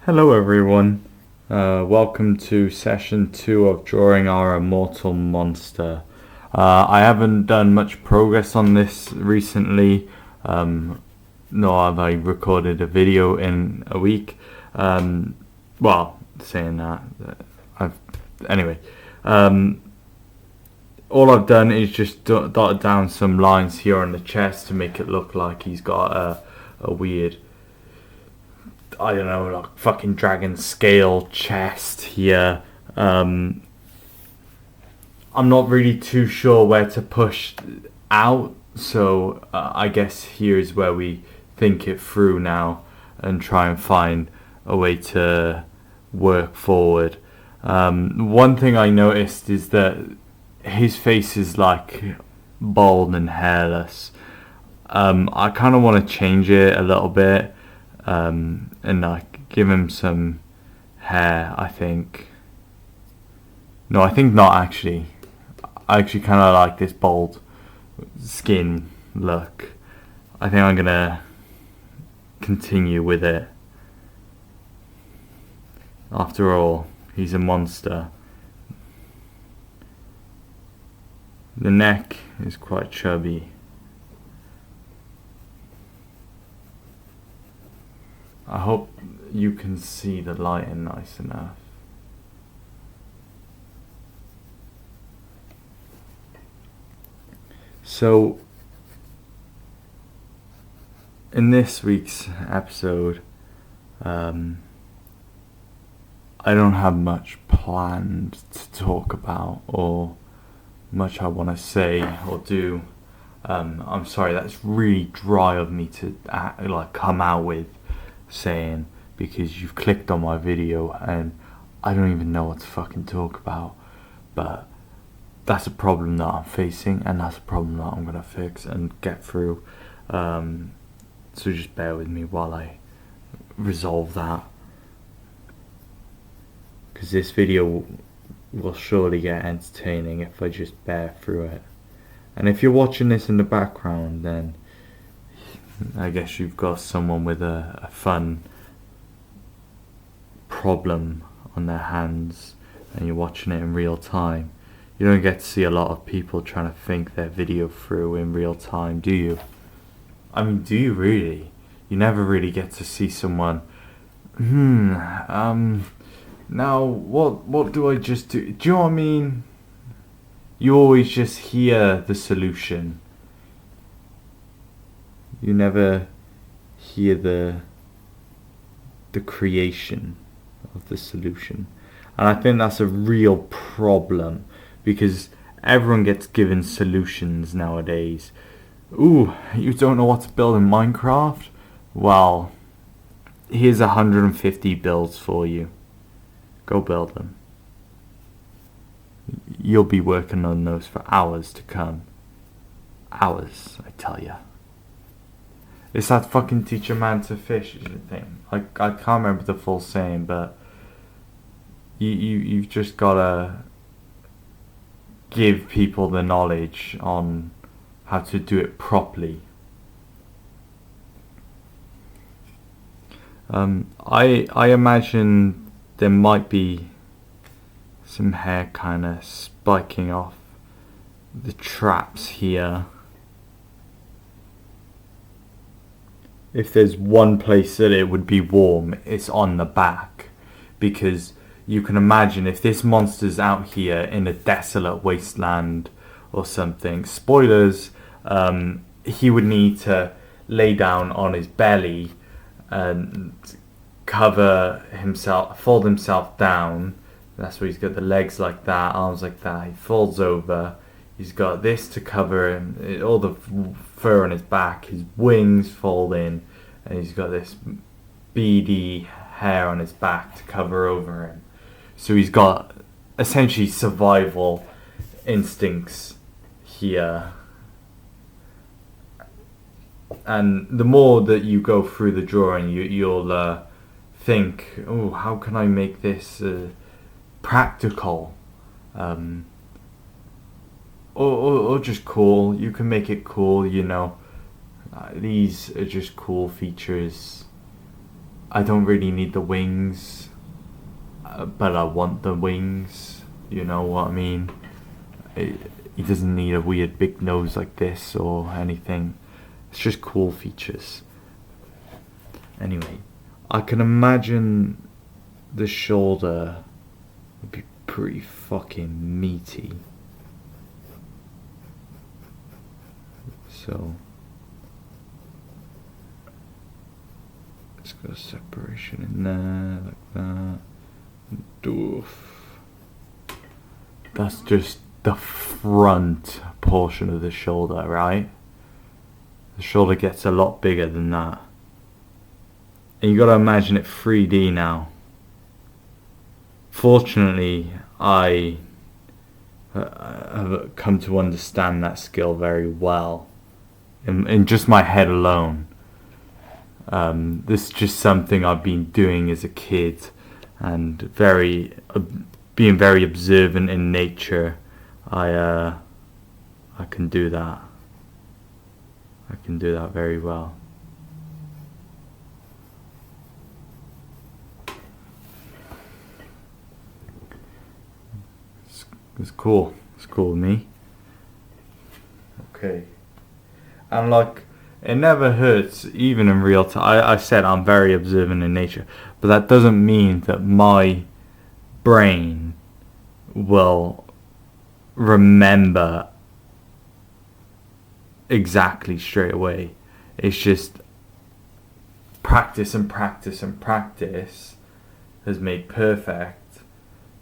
Hello everyone, welcome to session 2 of drawing our Immortal monster. I haven't done much progress on this recently, nor have I recorded a video in a week. Saying that, anyway, all I've done is just dotted down some lines here on the chest to make it look like he's got a weird, I don't know, like fucking dragon scale chest here. I'm not really too sure where to push out, so I guess here's where we think it through now and try and find a way to work forward. One thing I noticed is that his face is like bald and hairless. I kind of want to change it a little bit. And like give him some hair. I think not actually. I actually kind of like this bald skin look. I think I'm gonna continue with it. After all, he's a monster. The neck is quite chubby. I hope you can see the lighting nice enough. So, in this week's episode, I don't have much planned to talk about or much I want to say or do. I'm sorry, that's really dry of me to come out with saying, because you've clicked on my video and I don't even know what to fucking talk about. But that's a problem that I'm facing, and that's a problem that I'm gonna fix and get through. So just bear with me while I resolve that, because this video will surely get entertaining if I just bear through it. And if you're watching this in the background, then I guess you've got someone with a fun problem on their hands and you're watching it in real time. You don't get to see a lot of people trying to think their video through in real time, do you? I mean, do you really? You never really get to see someone, now what do I just do? Do you know what I mean? You always just hear the solution. You never hear the creation of the solution. And I think that's a real problem, because everyone gets given solutions nowadays. Ooh, you don't know what to build in Minecraft? Well, here's 150 builds for you. Go build them. You'll be working on those for hours to come. Hours, I tell ya. It's that fucking teach a man to fish thing. I can't remember the full saying, but you've just gotta give people the knowledge on how to do it properly. I imagine there might be some hair kind of spiking off the traps here. If there's one place that it would be warm, it's on the back, because you can imagine if this monster's out here in a desolate wasteland or something, spoilers, he would need to lay down on his belly and cover himself, fold himself down. That's where he's got the legs like that, arms like that. He folds over. He's got this to cover him, all the fur on his back. His wings fold in, and he's got this beady hair on his back to cover over him. So he's got essentially survival instincts here. And the more that you go through the drawing, you'll think, oh, how can I make this practical? Or just cool. You can make it cool, you know. These are just cool features. I don't really need the wings, but I want the wings. You know what I mean? He doesn't need a weird big nose like this or anything. It's just cool features. Anyway, I can imagine the shoulder would be pretty fucking meaty. So let's got a separation in there like that. Doof. That's just the front portion of the shoulder, right? The shoulder gets a lot bigger than that. And you gotta imagine it 3D now. Fortunately, I have come to understand that skill very well. In just my head alone. This is just something I've been doing as a kid, and being very observant in nature. I can do that. I can do that very well. It's cool. It's cool with me. Okay. And like, it never hurts, even in real time. I said I'm very observant in nature, but that doesn't mean that my brain will remember exactly straight away. It's just practice and practice and practice has made perfect,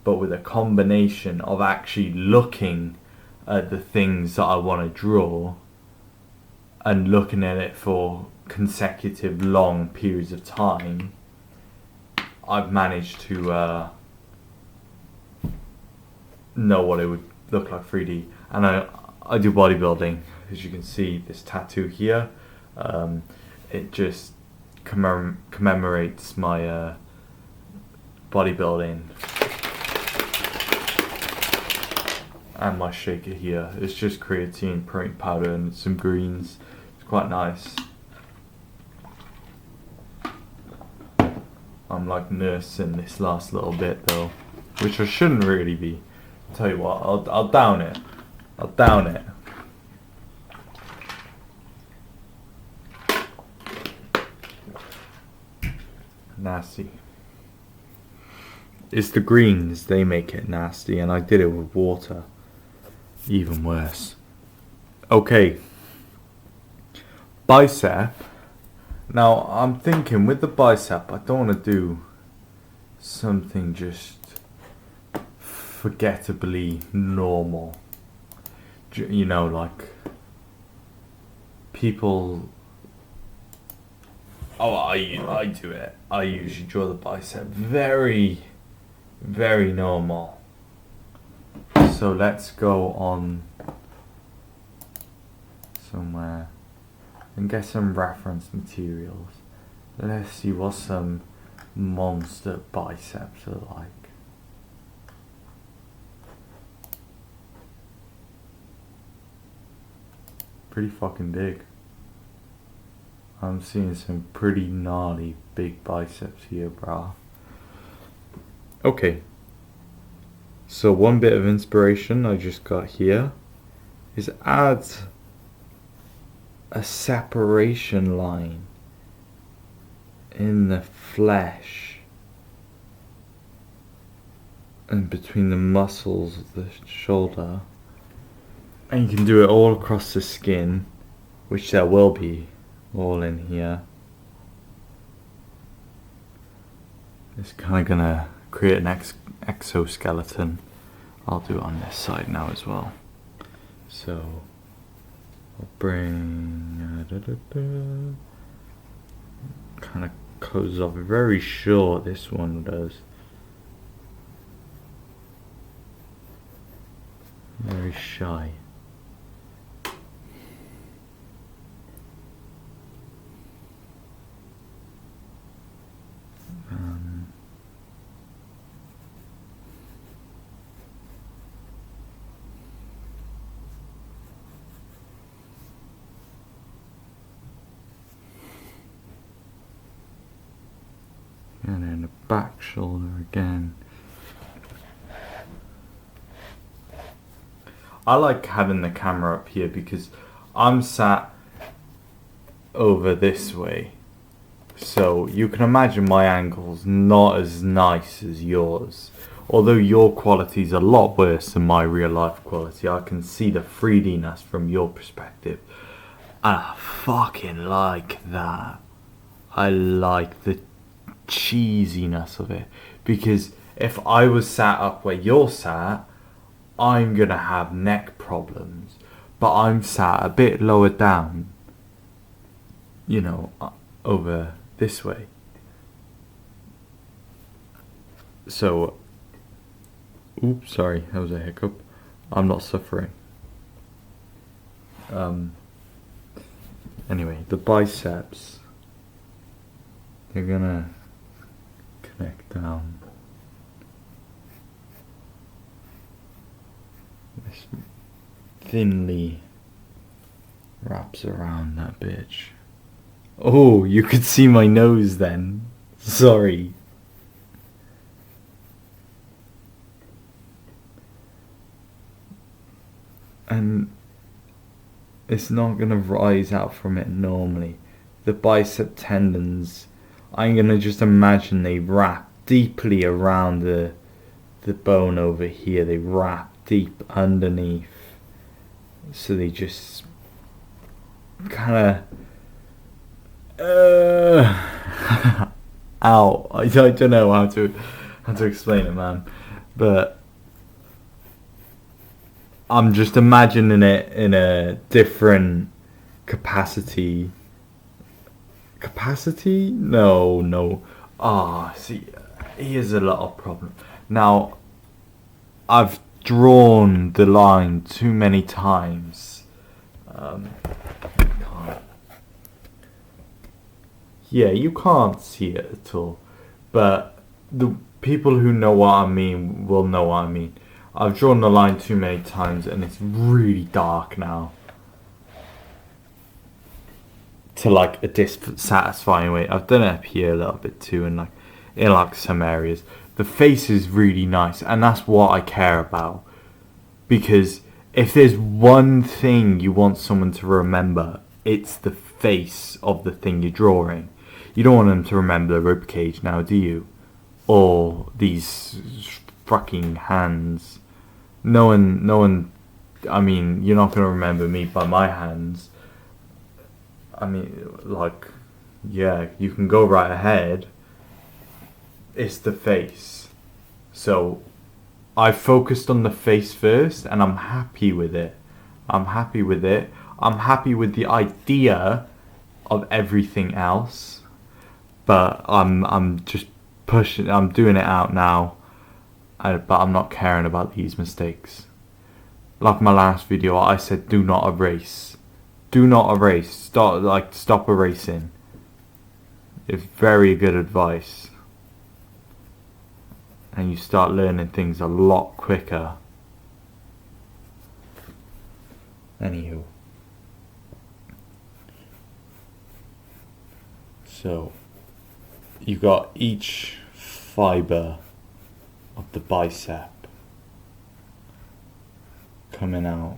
but with a combination of actually looking at the things that I want to draw and looking at it for consecutive long periods of time, I've managed to know what it would look like 3D. And I do bodybuilding. As you can see, this tattoo here, it just commemorates my bodybuilding. And my shaker here. It's just creatine, protein powder, and some greens. It's quite nice. I'm like nursing this last little bit though, which I shouldn't really be. I'll tell you what, I'll down it. I'll down it. Nasty. It's the greens, they make it nasty, and I did it with water. Even worse. Okay. Bicep. Now, I'm thinking with the bicep, I don't want to do something just forgettably normal. You know, like people... Oh, I do it. I usually draw the bicep very, very normal. So let's go on somewhere and get some reference materials. Let's see what some monster biceps are like. Pretty fucking big. I'm seeing some pretty gnarly big biceps here, brah. Okay. So one bit of inspiration I just got here is add a separation line in the flesh and between the muscles of the shoulder, and you can do it all across the skin, which there will be all in here. It's kind of gonna create an exoskeleton. I'll do it on this side now as well. So I'll bring kind of closes off very short. This one does very shy. And then the back shoulder again. I like having the camera up here because I'm sat over this way. So you can imagine my angle's not as nice as yours. Although your quality's a lot worse than my real life quality. I can see the 3D-ness from your perspective. And I fucking like that. I like the cheesiness of it. Because if I was sat up where you're sat, I'm gonna have neck problems. But I'm sat a bit lower down. You know, over this way. So, oops, sorry, that was a hiccup. I'm not suffering. Anyway, the biceps, they're gonna connect down. This thinly wraps around that bitch. Oh, you could see my nose then. Sorry. And it's not gonna rise out from it normally. The bicep tendons, I'm gonna just imagine they wrap deeply around the bone over here. They wrap deep underneath. So they just kind of ow. I don't know how to explain it, man. But I'm just imagining it in a different capacity. Capacity? No. See, here's a little problem. Now, I've drawn the line too many times. Yeah, you can't see it at all. But the people who know what I mean will know what I mean. I've drawn the line too many times and it's really dark now. To like a dissatisfying way. I've done it up here a little bit too, and like in like some areas. The face is really nice, and that's what I care about. Because if there's one thing you want someone to remember, it's the face of the thing you're drawing. You don't want them to remember the ribcage now, do you? Or these fucking hands. No one, I mean, you're not going to remember me by my hands. I mean, like, yeah, you can go right ahead. It's the face. So, I focused on the face first, and I'm happy with it. I'm happy with the idea of everything else. But I'm just pushing, I'm doing it out now. But I'm not caring about these mistakes. Like my last video, I said do not erase. Do not erase. Stop erasing. It's very good advice. And you start learning things a lot quicker. Anywho. So, you got each fiber of the bicep coming out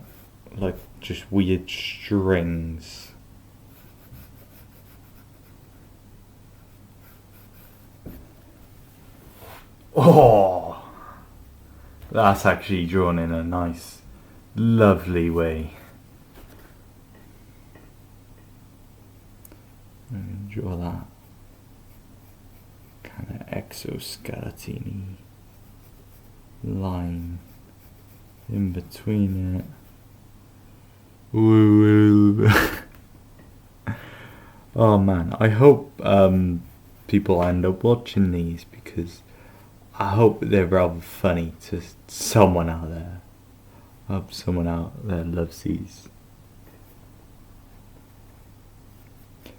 like just weird strings. Oh, that's actually drawn in a nice, lovely way. Draw that kind of exoskeleton-y line in between it. Oh man, I hope people end up watching these, because I hope they're rather funny to someone out there. I hope someone out there loves these,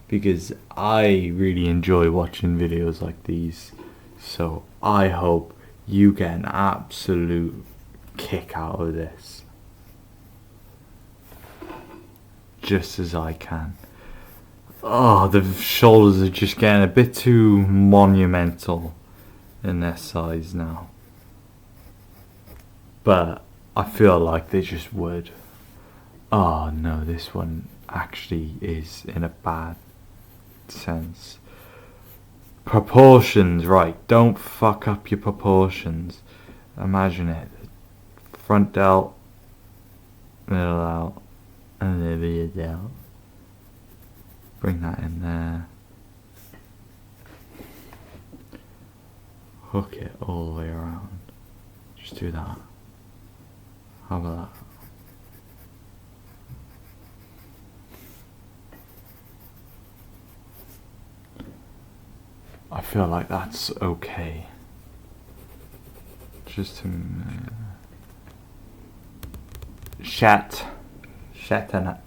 because I really enjoy watching videos like these. So I hope you get an absolute kick out of this, just as I can. Oh, the shoulders are just getting a bit too monumental in their size now. But I feel like they just would. Oh no, this one actually is in a bad sense. Proportions, right. Don't fuck up your proportions. Imagine it. Front delt, middle out, and then rear delt. Bring that in there. Hook it all the way around. Just do that. How about that? I feel like that's okay. Just to Shatanet.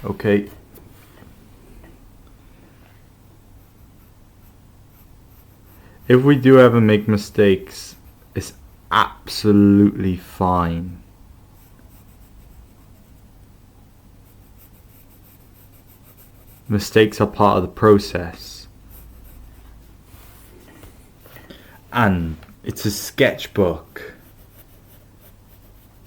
Okay. If we do ever make mistakes, it's absolutely fine. Mistakes are part of the process. And it's a sketchbook.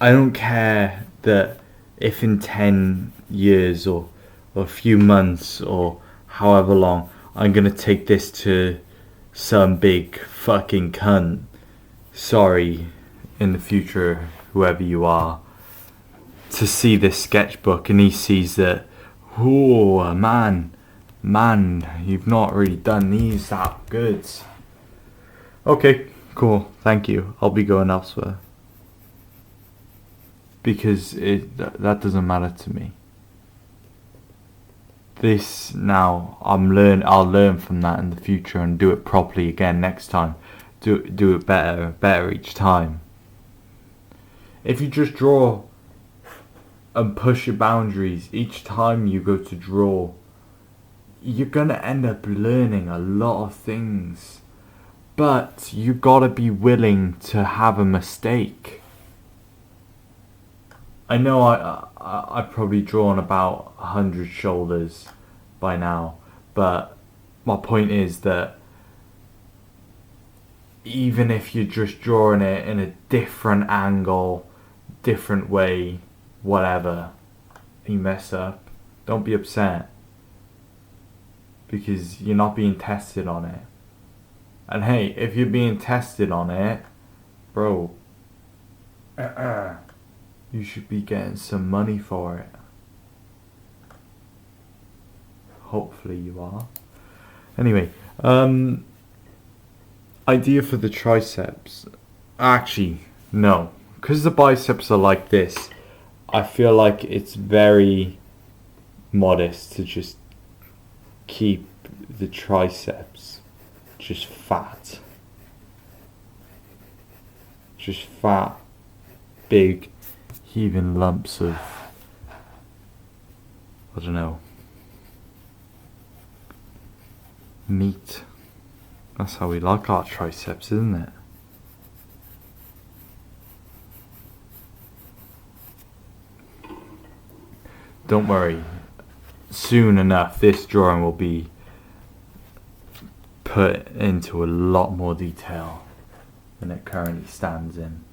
I don't care that if in 10 years or a few months or however long I'm gonna take this to some big fucking cunt. Sorry, in the future, whoever you are, to see this sketchbook and he sees that, oh man, you've not really done these that good. Okay, cool, thank you. I'll be going elsewhere. Because that doesn't matter to me. This now, I'll learn from that in the future and do it properly again next time. Do it better each time. If you just draw and push your boundaries each time you go to draw, you're gonna end up learning a lot of things. But you gotta be willing to have a mistake. I know I've probably drawn about 100 shoulders by now, but my point is that even if you're just drawing it in a different angle, different way, whatever, you mess up, don't be upset, because you're not being tested on it. And hey, if you're being tested on it, bro, you should be getting some money for it. Hopefully you are. Anyway, idea for the triceps. Actually, no. Because the biceps are like this, I feel like it's very modest to just keep the triceps just fat. Just fat, big, heaving lumps of, I don't know, meat. That's how we like our triceps, isn't it? Don't worry, soon enough this drawing will be put into a lot more detail than it currently stands in.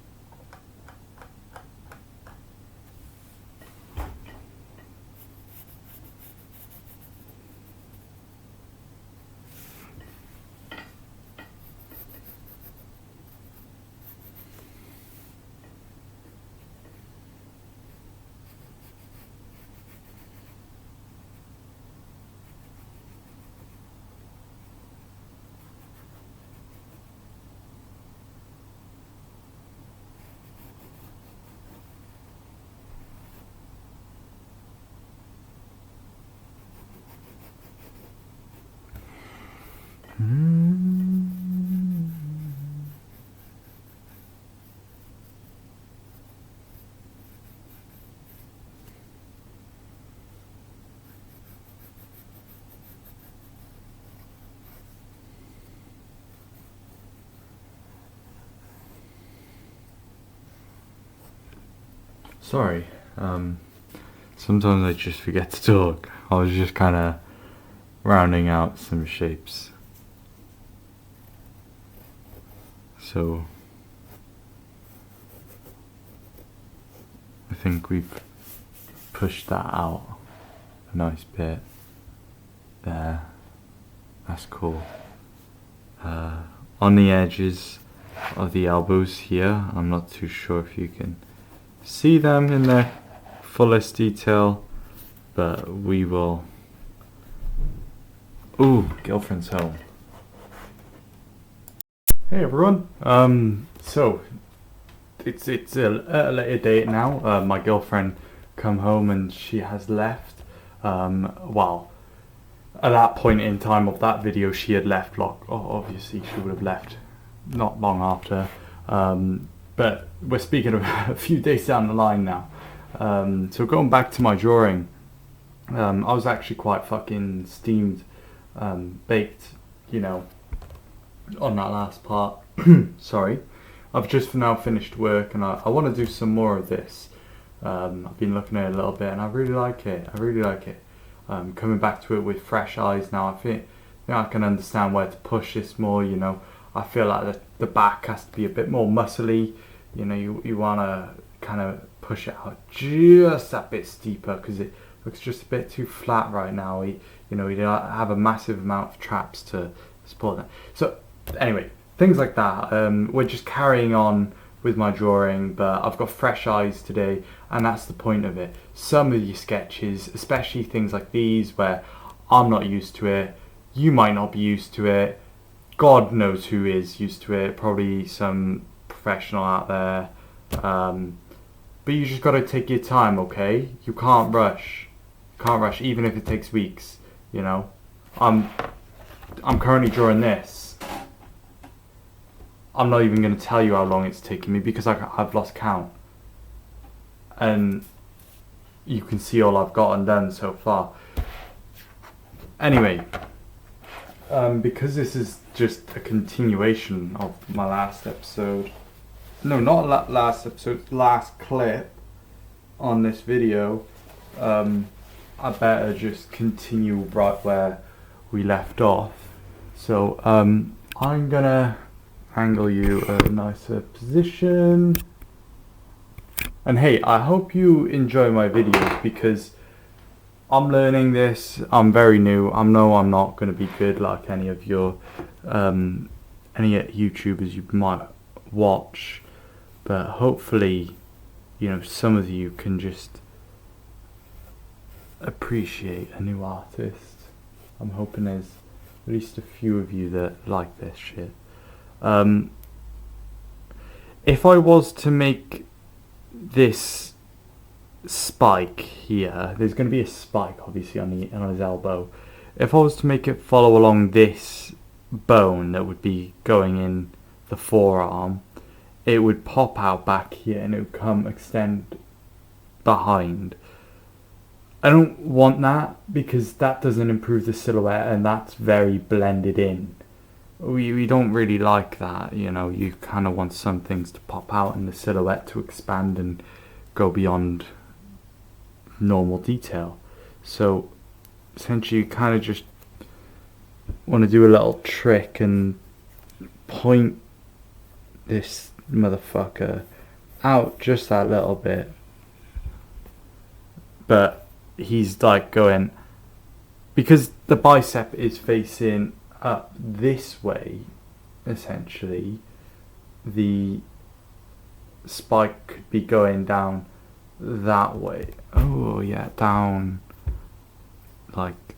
Sorry, sometimes I just forget to talk. I was just kind of rounding out some shapes. So I think we've pushed that out a nice bit there. That's cool. On the edges of the elbows here, I'm not too sure if you can see them in their fullest detail, but we will. Ooh, girlfriend's home. Hey everyone. So it's a later date now. My girlfriend come home and she has left. Well, at that point in time of that video, she had left. Obviously, she would have left not long after. But we're speaking of a few days down the line now. So going back to my drawing, I was actually quite fucking steamed, baked, you know, on that last part. Sorry. I've just now finished work and I want to do some more of this. I've been looking at it a little bit and I really like it. Coming back to it with fresh eyes now, I think I can understand where to push this more. You know, I feel like the back has to be a bit more muscly. You know, you want to kind of push it out just a bit steeper because it looks just a bit too flat right now. You have a massive amount of traps to support that. So anyway, things like that. We're just carrying on with my drawing, but I've got fresh eyes today, and that's the point of it. Some of your sketches, especially things like these where I'm not used to it, you might not be used to it, God knows who is used to it, probably some professional out there, but you just got to take your time, okay? You can't rush, even if it takes weeks. You know, I'm currently drawing this. I'm not even going to tell you how long it's taken me because I've lost count. And you can see all I've gotten done so far. Anyway, because this is just a continuation of my last episode. No, not last episode, last clip on this video. I better just continue right where we left off. So I'm gonna angle you a nicer position. And hey, I hope you enjoy my videos because I'm learning this. I'm very new. I know I'm not going to be good like any of your any YouTubers you might watch, but hopefully, you know, some of you can just appreciate a new artist. I'm hoping there's at least a few of you that like this shit. If I was to make this spike here, there's going to be a spike obviously on his elbow. If I was to make it follow along this bone that would be going in the forearm, it would pop out back here and it would extend behind. I don't want that because that doesn't improve the silhouette and that's very blended in. We don't really like that, you know. You kind of want some things to pop out and the silhouette to expand and go beyond normal detail. So essentially you kind of just want to do a little trick and point this motherfucker out just that little bit, but he's like going, because the bicep is facing up this way, essentially the spike could be going down that way. Oh yeah, down like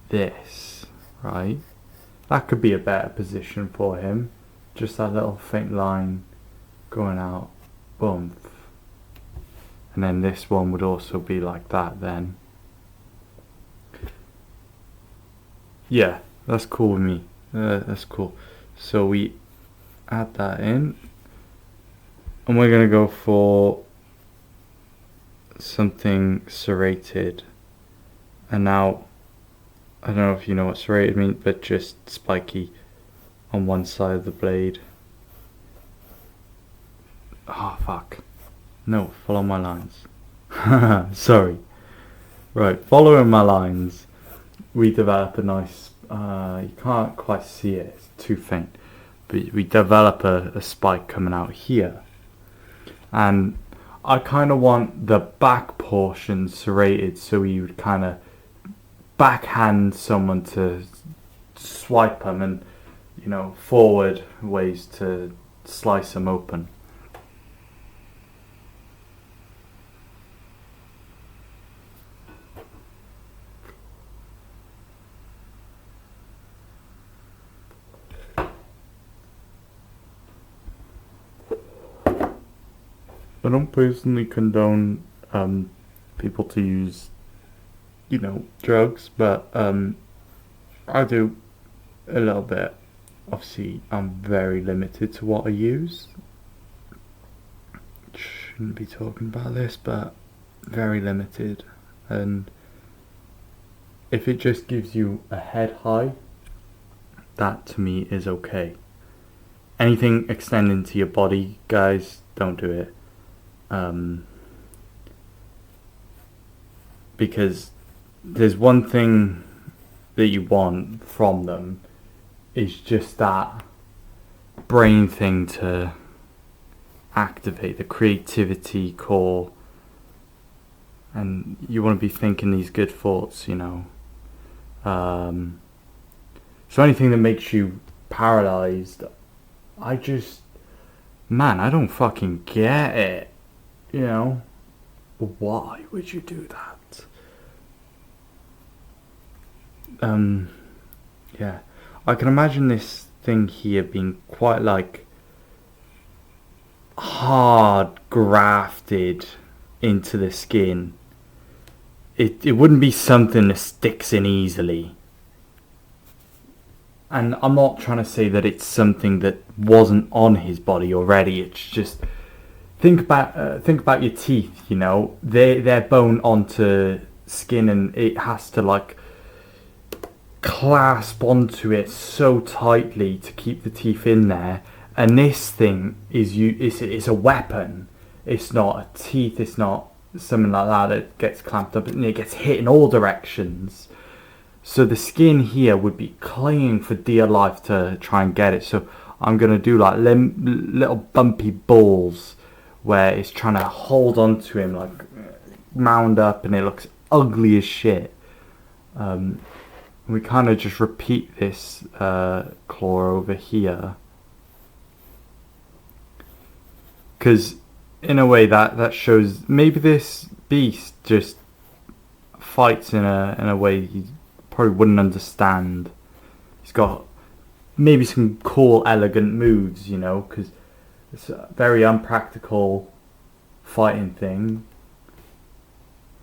this, right? That could be a better position for him. Just that little faint line going out, boom. And then this one would also be like that then. Yeah, that's cool with me. That's cool. So we add that in. And we're going to go for something serrated. And now, I don't know if you know what serrated means, but just spiky on one side of the blade. Oh, fuck. No, follow my lines. Sorry. Right, following my lines, we develop a nice, you can't quite see it, it's too faint, but we develop a spike coming out here. And I kind of want the back portion serrated, so you would kind of backhand someone to swipe them, and forward ways to slice them open. I don't personally condone people to use, drugs, but I do a little bit. Obviously, I'm very limited to what I use. Shouldn't be talking about this, but very limited. And if it just gives you a head high, that to me is okay. Anything extending to your body, guys, don't do it. Because there's one thing that you want from them, is just that brain thing to activate the creativity core, and you want to be thinking these good thoughts, so anything that makes you paralyzed, I don't fucking get it. Why would you do that? Yeah, I can imagine this thing here being quite like hard grafted into the skin. It wouldn't be something that sticks in easily. And I'm not trying to say that it's something that wasn't on his body already. It's just think about your teeth. They're bone onto skin, and it has to like clasp onto it so tightly to keep the teeth in there. And this thing it's a weapon. It's not a teeth. It's not something like that gets clamped up, and it gets hit in all directions. So the skin here would be clinging for dear life to try and get it. So I'm going to do like little bumpy balls where it's trying to hold on to him, like mound up, and it looks ugly as shit. We kind of just repeat this claw over here. Because in a way that shows maybe this beast just fights in a way you probably wouldn't understand. He's got maybe some cool, elegant moves, because it's a very unpractical fighting thing.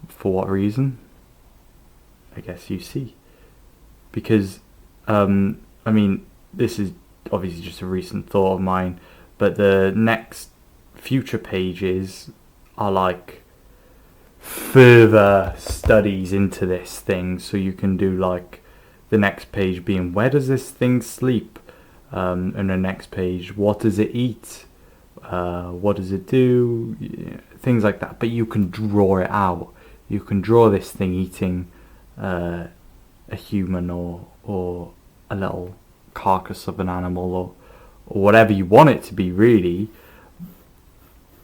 For what reason? I guess you see. Because, this is obviously just a recent thought of mine, but the next future pages are like further studies into this thing, so you can do like the next page being where does this thing sleep, and the next page what does it eat, what does it do, things like that. But you can draw it out. You can draw this thing eating a human or a little carcass of an animal or whatever you want it to be, really.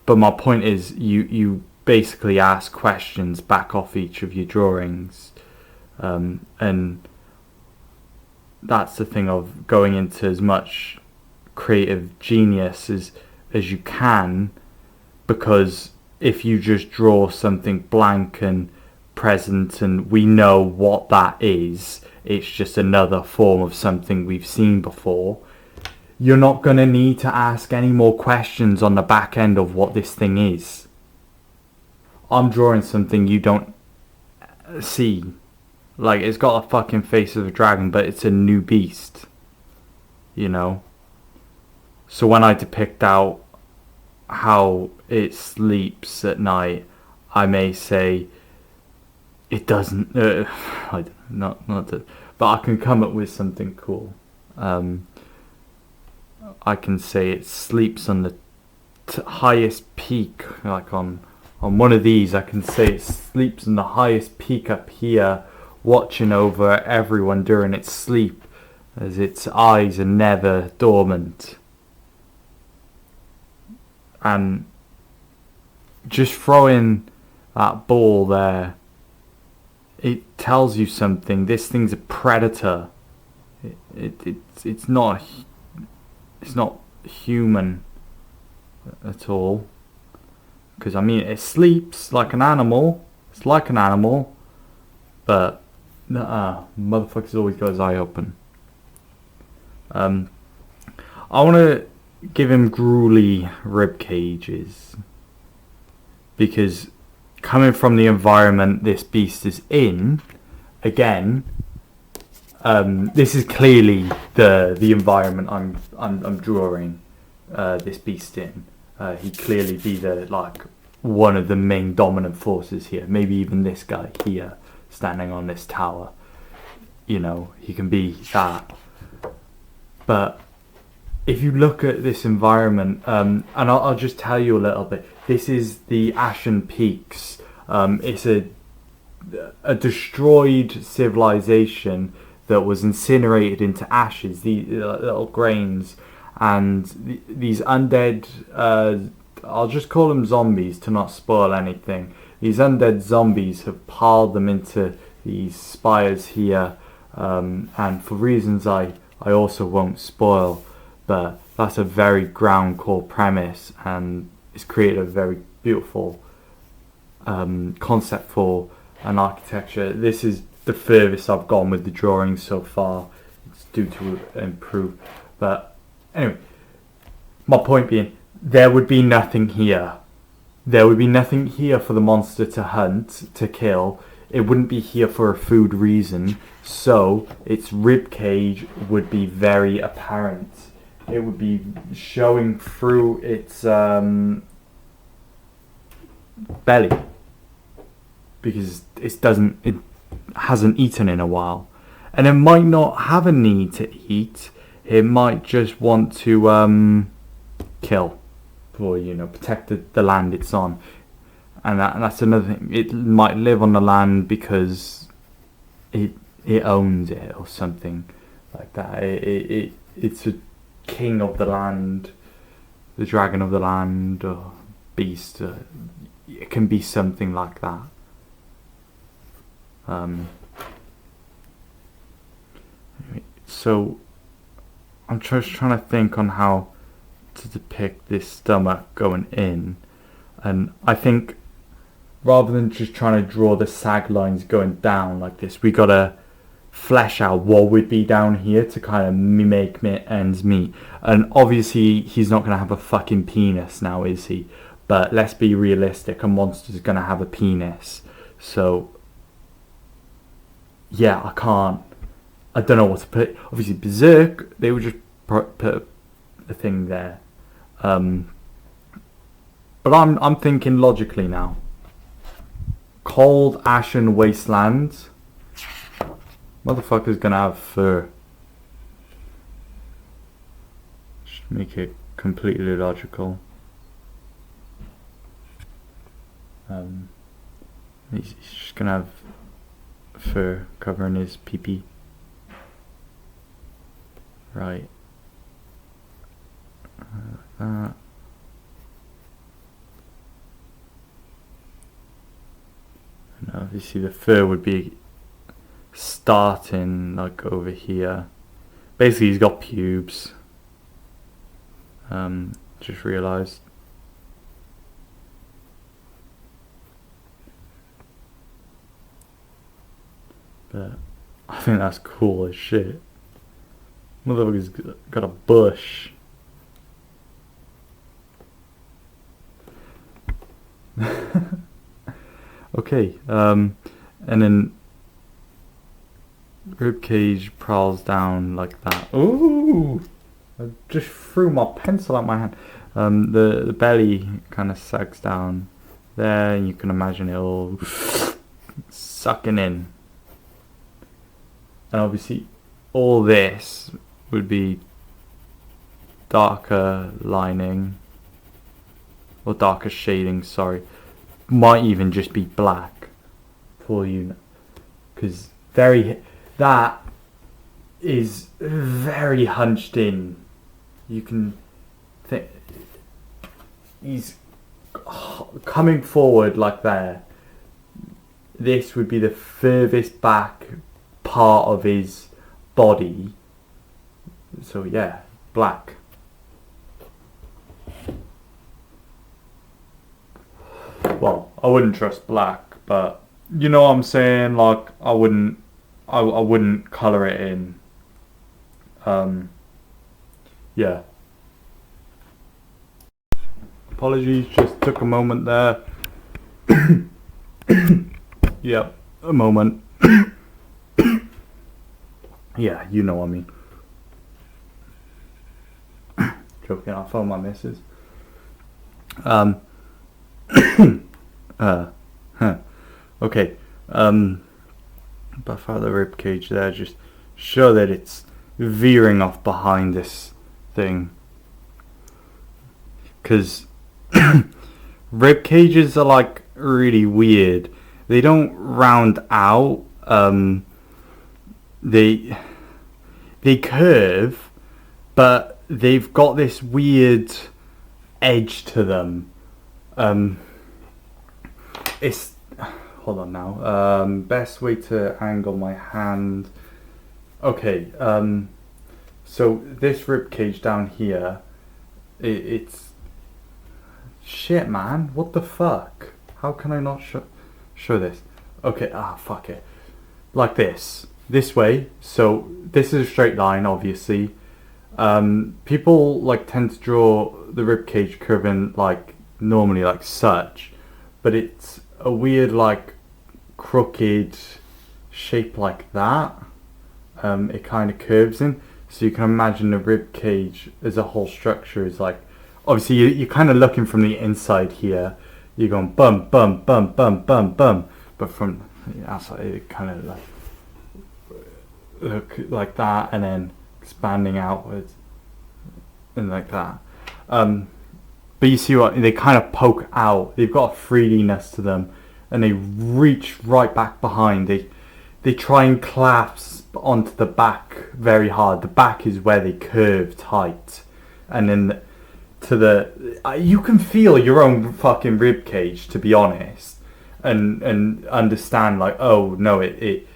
But my point is you basically ask questions back off each of your drawings, and that's the thing of going into as much creative genius as you can, because if you just draw something blank and present and we know what that is, it's just another form of something we've seen before, you're not going to need to ask any more questions on the back end of what this thing is. I'm drawing something you don't see. Like, it's got a fucking face of a dragon, but it's a new beast. So when I depict out how it sleeps at night, I may say it doesn't. I don't know, not to, but I can come up with something cool. I can say it sleeps on the highest peak, like on one of these, I can say it sleeps in the highest peak up here, watching over everyone during its sleep, as its eyes are never dormant. And just throwing that ball there, it tells you something. This thing's a predator. It's not human at all. Because I mean, it sleeps like an animal. It's like an animal, but motherfucker's always got his eye open. I want to give him gruely rib cages, because coming from the environment this beast is in, again, this is clearly the environment I'm drawing this beast in. He'd clearly be one of the main dominant forces here. Maybe even this guy here, standing on this tower. You know, he can be that. But if you look at this environment, and I'll just tell you a little bit. This is the Ashen Peaks. It's a destroyed civilization that was incinerated into ashes. These little grains, and these undead. I'll just call them zombies to not spoil anything. These undead zombies have piled them into these spires here, and for reasons I also won't spoil. But that's a very ground core premise, and it's created a very beautiful concept for an architecture. This is the furthest I've gone with the drawing so far. It's due to improve. But anyway, my point being, there would be nothing here. There would be nothing here for the monster to hunt, to kill. It wouldn't be here for a food reason. So its rib cage would be very apparent. It would be showing through its belly, because it hasn't eaten in a while, and it might not have a need to eat. It might just want to kill, or protect the land it's on, and that's another thing. It might live on the land because it owns it or something like that. It's a king of the land, the dragon of the land, or beast. It can be something like that. So I'm just trying to think on how to depict this stomach going in, and I think rather than just trying to draw the sag lines going down like this, we gotta flesh out what would be down here to kind of make ends meet. And obviously he's not going to have a fucking penis now, is he? But let's be realistic, a monster's going to have a penis. So yeah, I don't know what to put. Obviously Berserk, they would just put a thing there. But I'm thinking logically now. Cold ashen wasteland. Motherfucker's gonna have fur. Just make it completely logical. He's just gonna have fur covering his pee-pee. Right. That. And obviously the fur would be starting like over here. Basically he's got pubes. Just realised. But I think that's cool as shit. Motherfucker's got a bush. Okay, and then ribcage prowls down like that. Ooh! I just threw my pencil out my hand. The belly kind of sags down there, and you can imagine it all sucking in. And obviously all this would be darker lining, or darker shading, sorry. Might even just be black for you, because that is very hunched in. You can think he's coming forward like there. This would be the furthest back part of his body. So yeah, black. Well, I wouldn't trust black, but you know what I'm saying. Like I wouldn't color it in. Yeah. Apologies, just took a moment there. Yep, a moment. Yeah, you know what I mean. Joking, I'll phone my missus. Okay. Buff out the rib cage there, just show that it's veering off behind this thing. Because rib cages are like really weird. They don't round out. They curve, but they've got this weird edge to them. It's hold on now. Best way to angle my hand. Okay. So this rib cage down here, it's shit, man. What the fuck? How can I not show this? Okay. Fuck it. Like this way. So this is a straight line, obviously. People like tend to draw the rib cage curving like normally like such, but it's a weird like crooked shape like that. It kind of curves in, so you can imagine the rib cage as a whole structure is like, obviously you're kind of looking from the inside here, you're going bum bum bum bum bum bum, but from the outside it kind of like look like that, and then expanding outwards and like that. But you see what they kind of poke out. They've got a 3D-ness to them, and they reach right back behind. They try and clasp onto the back very hard. The back is where they curve tight, and then you can feel your own fucking rib cage, to be honest, and understand like, oh no, it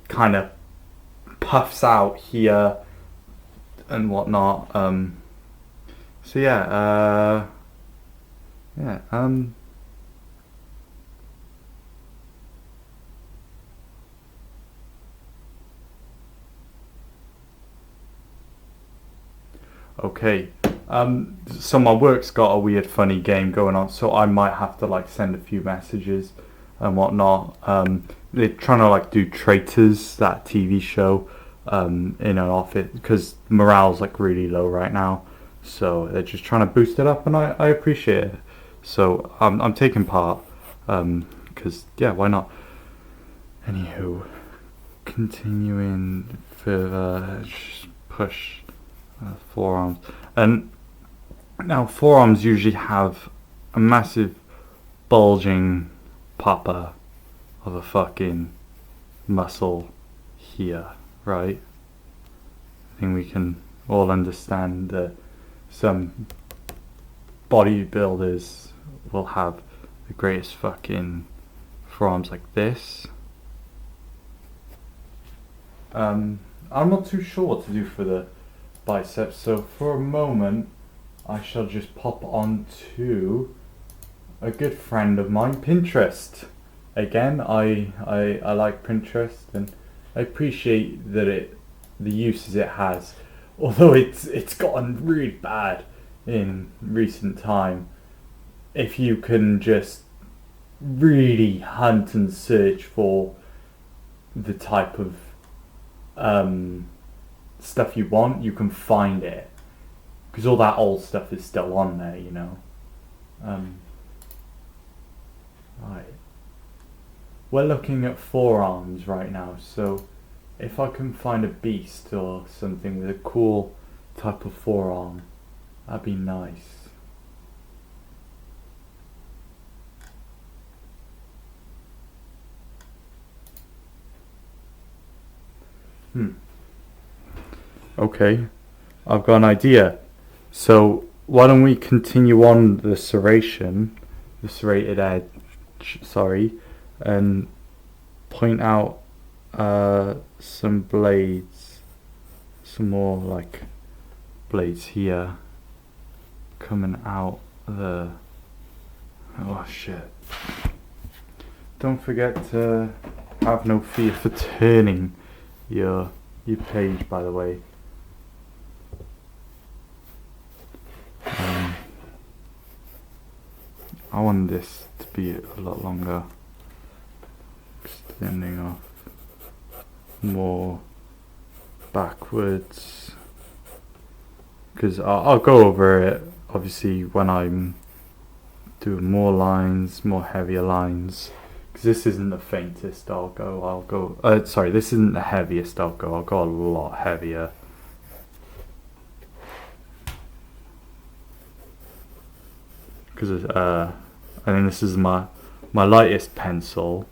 kind of puffs out here and whatnot. So yeah, okay. So my work's got a weird funny game going on, so I might have to like send a few messages and whatnot. They're trying to like do Traitors, that TV show, in an office, because morale's like really low right now. So they're just trying to boost it up, and I appreciate it. So I'm taking part, because yeah, why not? Anywho, continuing further, just push forearms, and now forearms usually have a massive bulging popper of a fucking muscle here, right? I think we can all understand that some bodybuilders will have the greatest fucking forearms like this. I'm not too sure what to do for the biceps, so for a moment I shall just pop on to a good friend of mine, Pinterest. Again, I like Pinterest, and I appreciate that the uses it has, although it's gotten really bad in recent time. If you can just really hunt and search for the type of stuff you want, you can find it, because all that old stuff is still on there, you know. Right, we're looking at forearms right now, so if I can find a beast or something with a cool type of forearm, that'd be nice. Okay, I've got an idea. So why don't we continue on the serrated edge, sorry, and point out some blades, some more like blades here coming out the. Oh shit! Don't forget to have no fear for turning your page, by the way. I want this to be a lot longer, extending off more backwards, because I'll go over it obviously when I'm doing more lines, more heavier lines, because this isn't the faintest. I'll go sorry, this isn't the heaviest. I'll go a lot heavier. Because I think this is my lightest pencil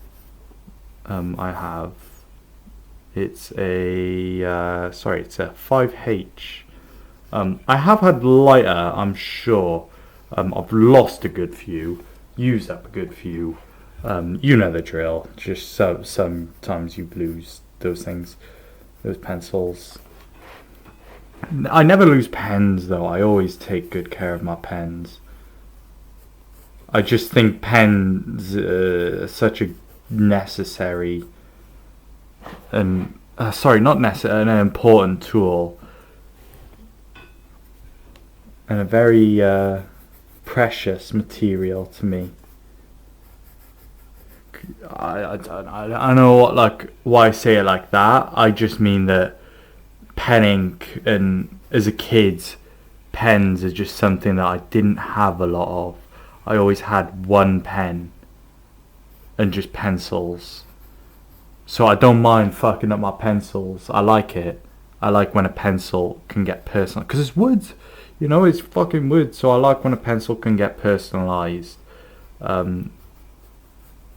I have. It's a it's a 5H. I have had lighter, I'm sure. I've lost a good few, used up a good few. You know the drill. Just sometimes you lose those things, those pencils. I never lose pens though. I always take good care of my pens. I just think pens are such a necessary and not necessary, an important tool, and a very precious material to me. I don't know why I say it like that. I just mean that pen ink, and as a kid, pens are just something that I didn't have a lot of. I always had one pen and just pencils. So I don't mind fucking up my pencils. I like it. I like when a pencil can get personal, because it's wood. You know, it's fucking wood. So I like when a pencil can get personalised.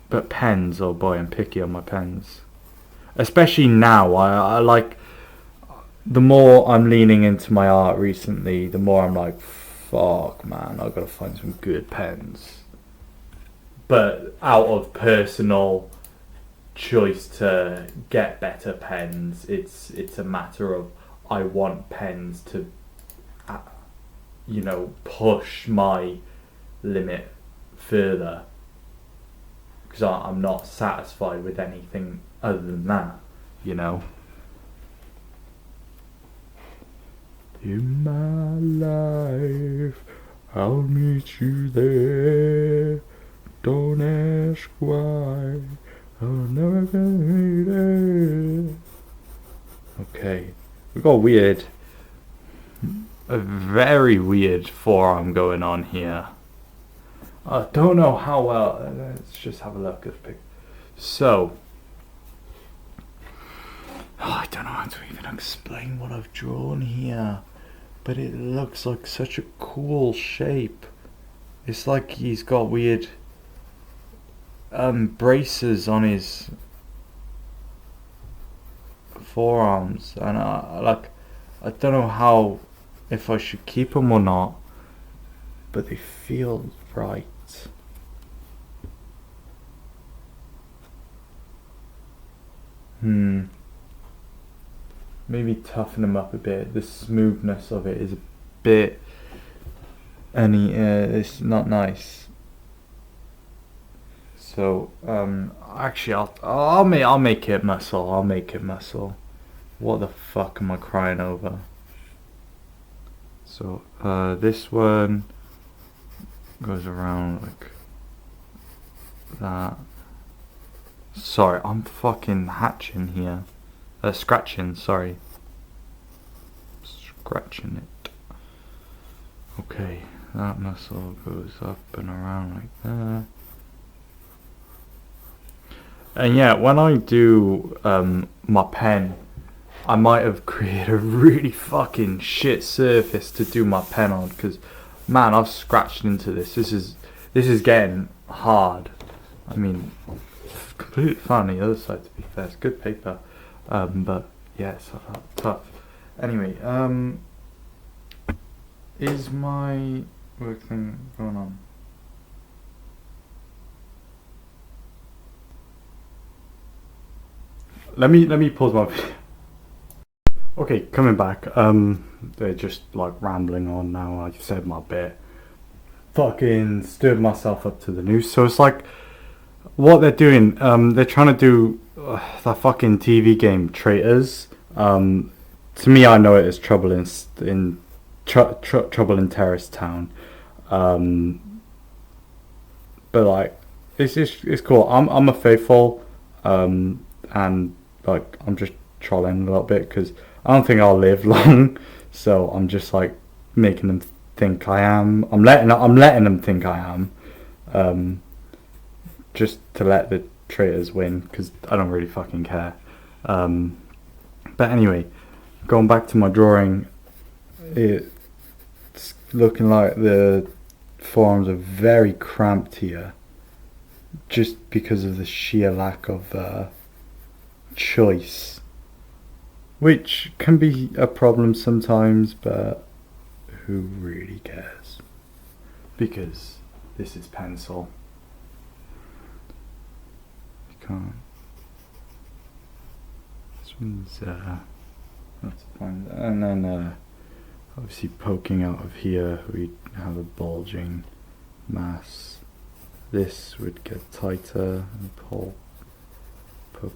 But pens, oh boy, I'm picky on my pens. Especially now. I like, the more I'm leaning into my art recently, the more I'm like, fuck man, I've got to find some good pens. But out of personal choice to get better pens, it's a matter of, I want pens to push my limit further, because I'm not satisfied with anything other than that, In my life, I'll meet you there. Don't ask why, I'll never get there. Okay, we got a very weird forearm going on here. I don't know how well. Let's just have a look at the pic. So, I don't know how to even explain what I've drawn here, but it looks like such a cool shape. It's like he's got weird braces on his forearms, and I don't know if I should keep them or not, but they feel right. Maybe toughen them up a bit. The smoothness of it is a bit, it's not nice. So actually, I'll make it muscle. I'll make it muscle. What the fuck am I crying over? So this one goes around like that. Sorry, I'm fucking hatching here. Scratching, sorry. Scratching it. Okay, that muscle goes up and around like that. And yeah, when I do my pen, I might have created a really fucking shit surface to do my pen on, because man, I've scratched into this. This is getting hard. I mean, completely fine on the other side, to be fair. It's good paper. But Yeah, it's tough. Anyway, is my work thing going on? Let me pause my video. Okay, coming back. They're just like rambling on now. I said my bit. Fucking stirred myself up to the news. So it's like what they're doing. They're trying to do that fucking TV game Traitors. To me, I know it as Trouble in Trouble in Terrorist Town. But like, it's cool. I'm a faithful, and like I'm just trolling a little bit because I don't think I'll live long. So I'm just like making them think I am. I'm letting them think I am. Just to let the traitors win because I don't really fucking care. But anyway, going back to my drawing, it's looking like the forms are very cramped here, just because of the sheer lack of choice, which can be a problem sometimes, but who really cares? Because this is pencil. You can't. This one's that's fine. And then obviously poking out of here, we have a bulging mass. This would get tighter and poke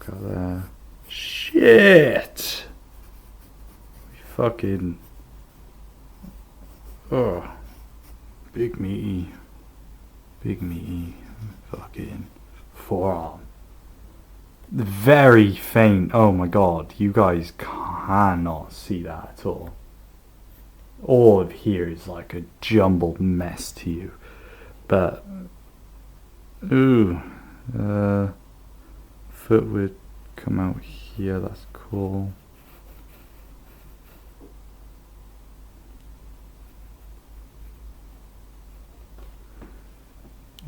out there. Shit! Fucking. Oh. Big meaty fucking forearm. Very faint. Oh my god, you guys cannot see that at all. All of here is like a jumbled mess to you. But ooh, foot would come out here. That's cool.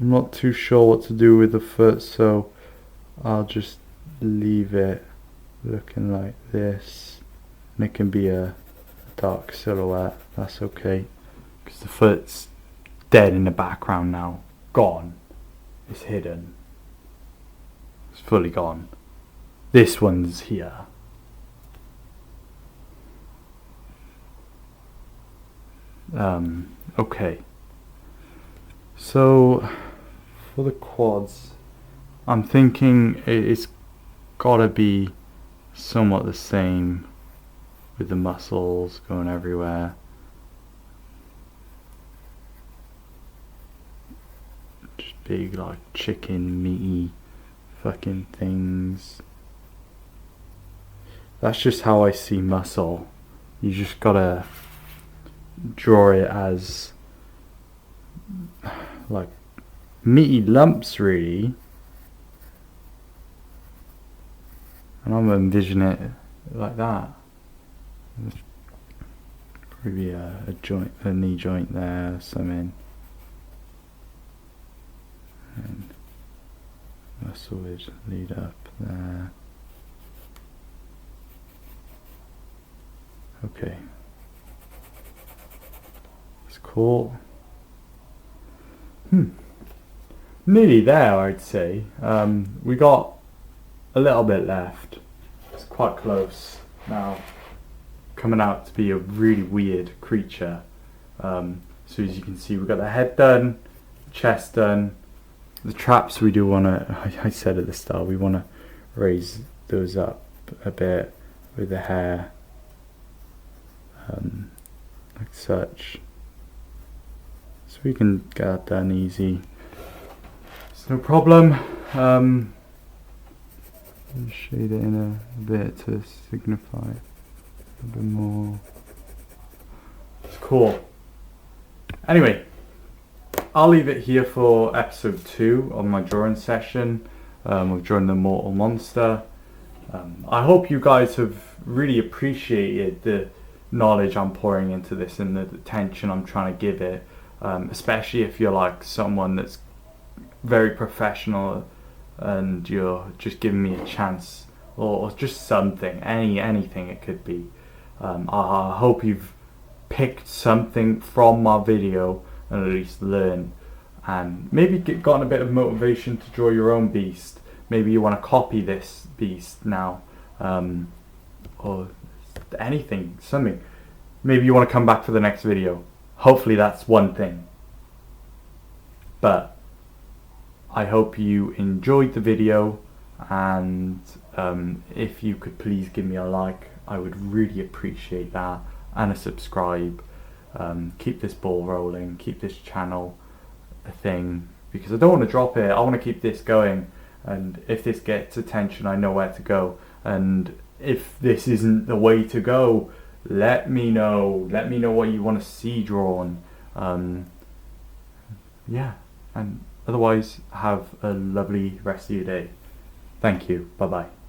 I'm not too sure what to do with the foot, so I'll just leave it looking like this, and it can be a dark silhouette. That's okay, because the foot's dead in the background now. Gone. It's hidden. It's fully gone. This one's here. Okay. So for the quads, I'm thinking it's gotta be somewhat the same, with the muscles going everywhere. Just big like chicken meaty fucking things. That's just how I see muscle. You just gotta draw it as like meaty lumps really, and I'm envisioning it like that. Probably a joint, a knee joint there, something, and muscle would lead up there. Okay, it's cool. Nearly there, I'd say. We got a little bit left. It's quite close now. Coming out to be a really weird creature. So as you can see, we got the head done, chest done. The traps we do want to, I said at the start, we want to raise those up a bit with the hair, like such. So we can get that done easy. It's no problem. Shade it in a bit to signify a bit more. It's cool. Anyway, I'll leave it here for episode 2 of my drawing session. We've drawn the Immortal monster. I hope you guys have really appreciated the knowledge I'm pouring into this and the attention I'm trying to give it. Especially if you're like someone that's very professional and you're just giving me a chance or just something, anything it could be. I hope you've picked something from my video and at least learned, and maybe gotten a bit of motivation to draw your own beast. Maybe you want to copy this beast now, or anything, something. Maybe you want to come back for the next video. Hopefully that's one thing. But I hope you enjoyed the video, and if you could please give me a like, I would really appreciate that, and a subscribe. Keep this ball rolling, keep this channel a thing, because I don't want to drop it. I want to keep this going, and if this gets attention, I know where to go. And if this isn't the way to go, let me know what you want to see drawn. Yeah, and otherwise, have a lovely rest of your day. Thank you. Bye bye.